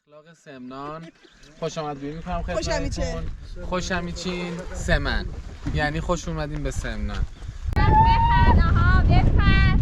اخلاق سمنان خوش آمدگویی میکنم خدمتتون. خوشمیچین سمن یعنی خوش اومدین به سمنان. بخر آها بخر.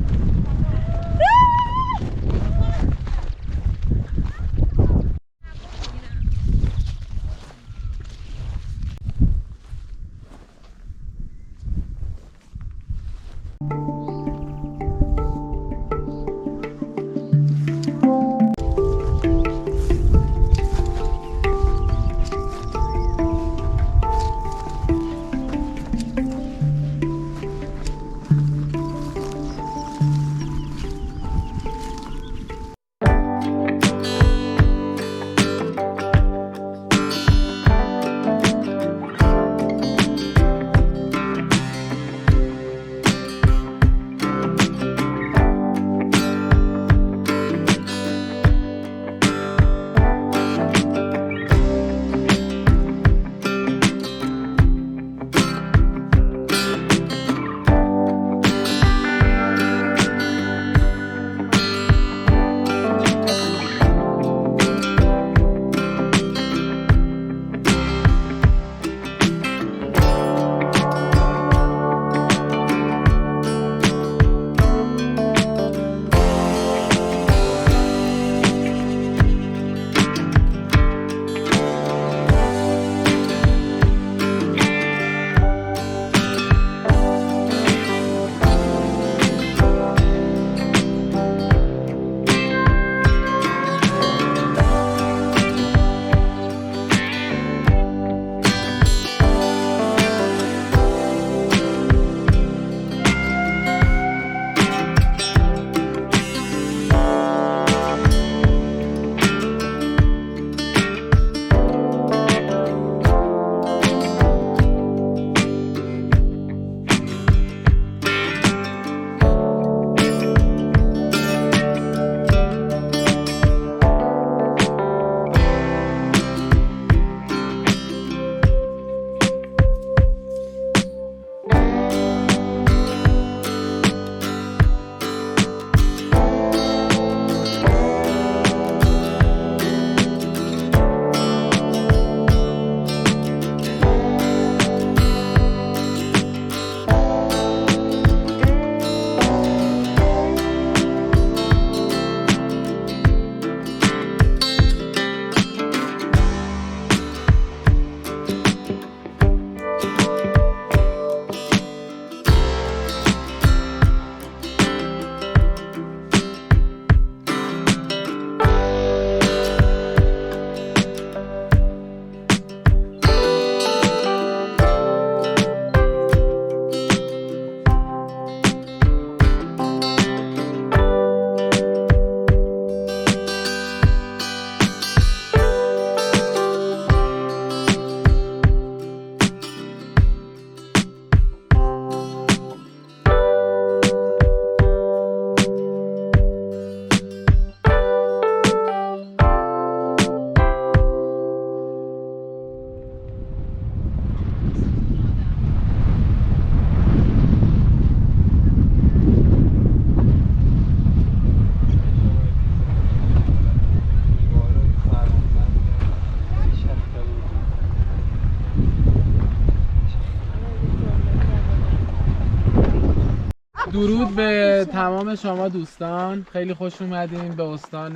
درود به تمام شما دوستان، خیلی خوش اومدین به استان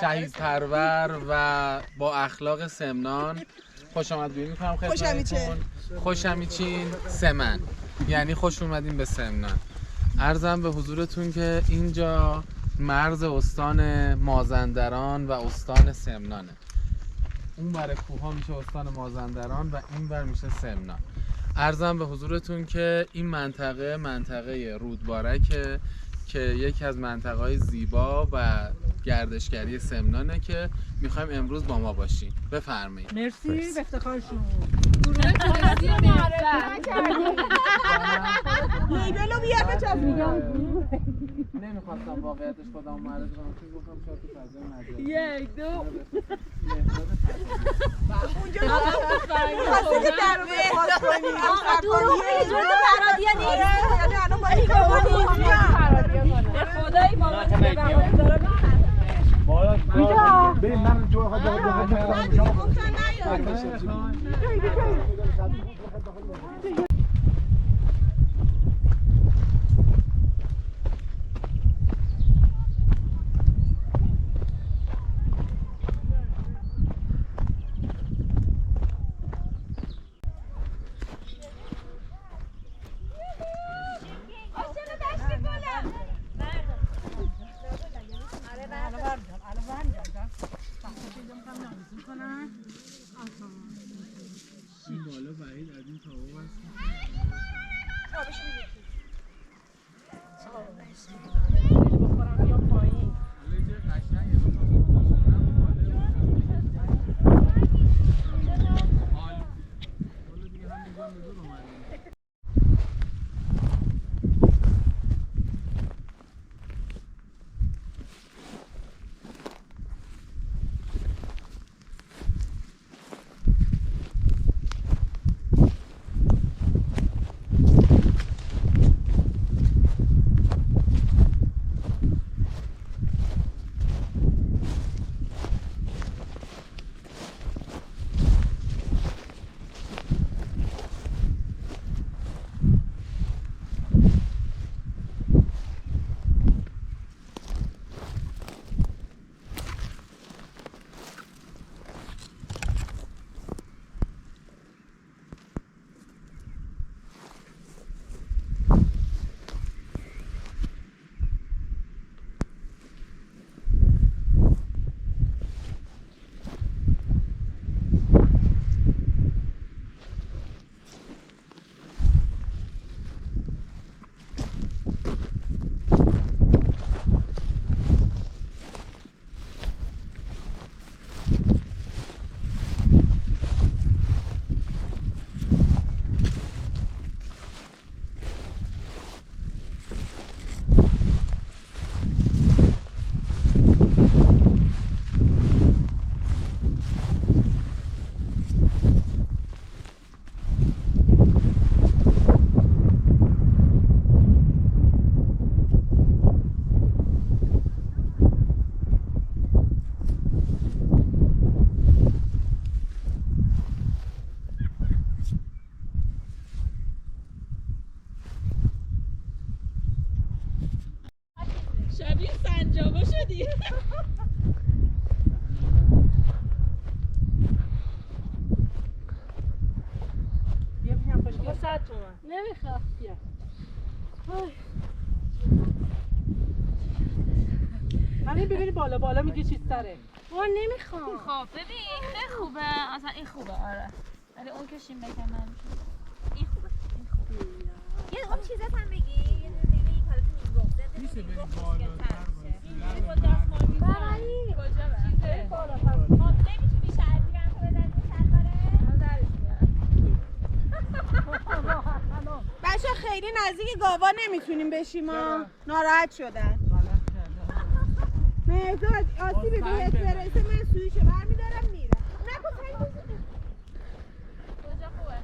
شهید پرور و با اخلاق سمنان. خوش آمدگویی میکنم خدمتتون. خوشمیچین سمن یعنی خوش اومدین به سمنان. عرضم به حضورتون که اینجا مرز استان مازندران و استان سمنانه. اون بر کوه میشه استان مازندران و این بر میشه سمنان. عرضم به حضورتون که این منطقه رودبارکه که یکی از منطقه‌های زیبا و گردشگری سمنانه که میخوایم امروز با ما باشین. بفرمایید. مرسی، به افتخار شما. گروه توریستی معرفی کردیم. لیبلو بیار بچسبونم. نمیخواستم واقعیتش خودم معرفی کنم چون گفتم شاید تو فضای مجازی. یک دو. اونجا واسه که درو باز کنی. دروغ میگی جون پرادیا نیست. یعنی الان با این کارو خدایی مامان ببین من تو این بالا بعید از این تا اون هست. بخورم یا پایین. حالا جای قشنگه بخوام باشونم بالا حال حالا دیگه همینجا به دور اومدیم. شبیه سنجابه شدی. بیا بینم خوش بیا 100 تومن نمیخواد. بیا همین ببینی بالا بالا میگه چیز تره. نمیخوام. خب ببین خیلی خوبه، اصلا این خوبه. آره ولی اون که شیم بکنم این خوبه. یه اون چیزات هم بگی، یه دونه دیگه این کارت میگفته میشه بریم بالاتر این با دستمال میزنی کجا چیزه ما نمیتونی شرطیرم که بزنی شلواره نظرش میاد. بچه خیلی نزدیک گاوا نمیتونیم بشیم ما ناراحت شدن. مهداد آسیبی بهت برسه من سویشو برمیدارم میرم. نکن سنگ بزنی. کجا خوبه؟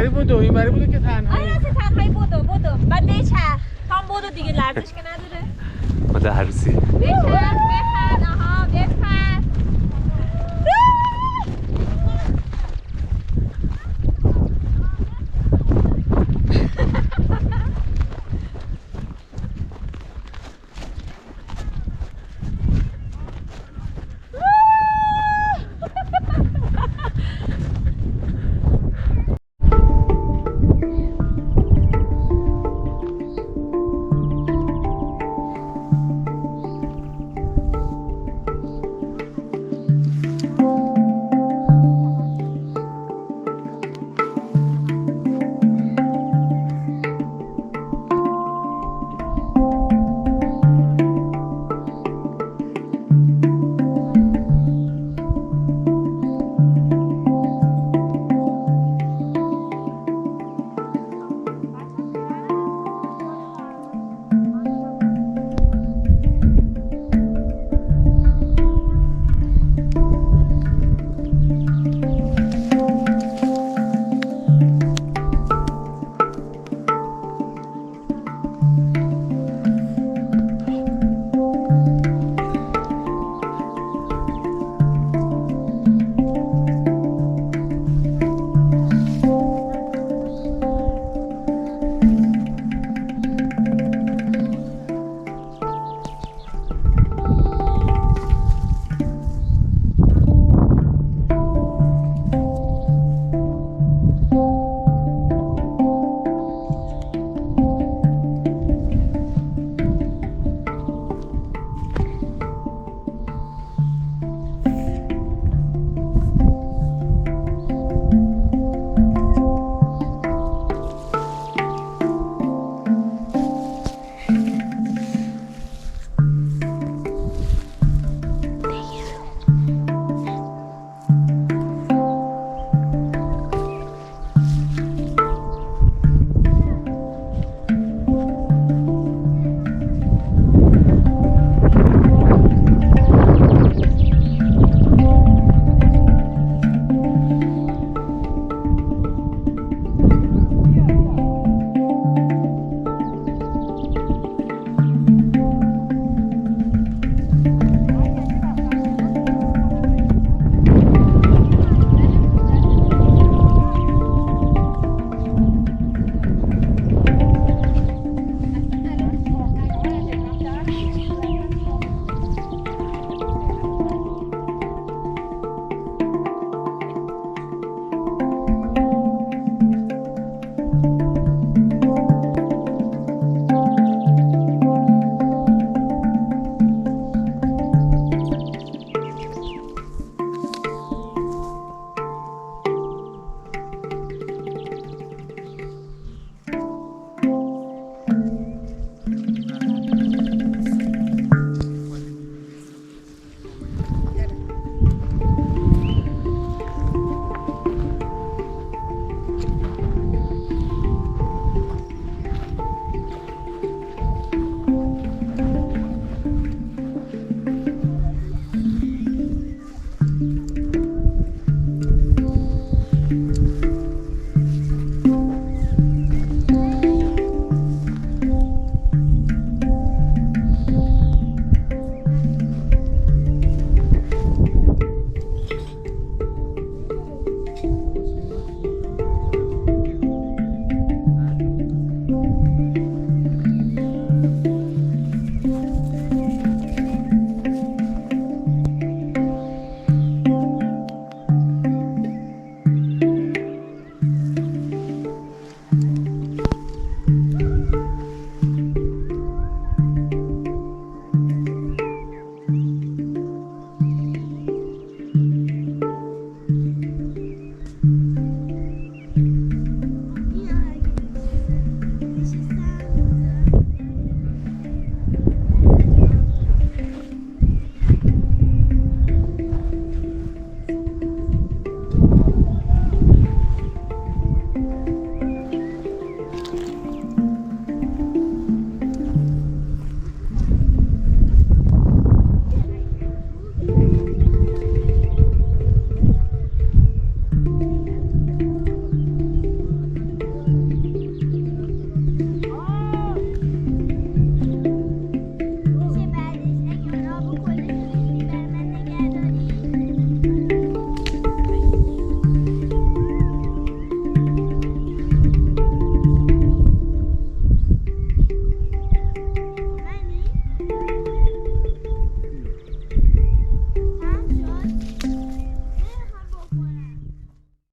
اونوری بودو اینوری بودو که تنهایی. آره راست تنهایی بودو بعد بچرخ. تا هم بودو دیگه لرزش که نداره. ما درسی. بچرخ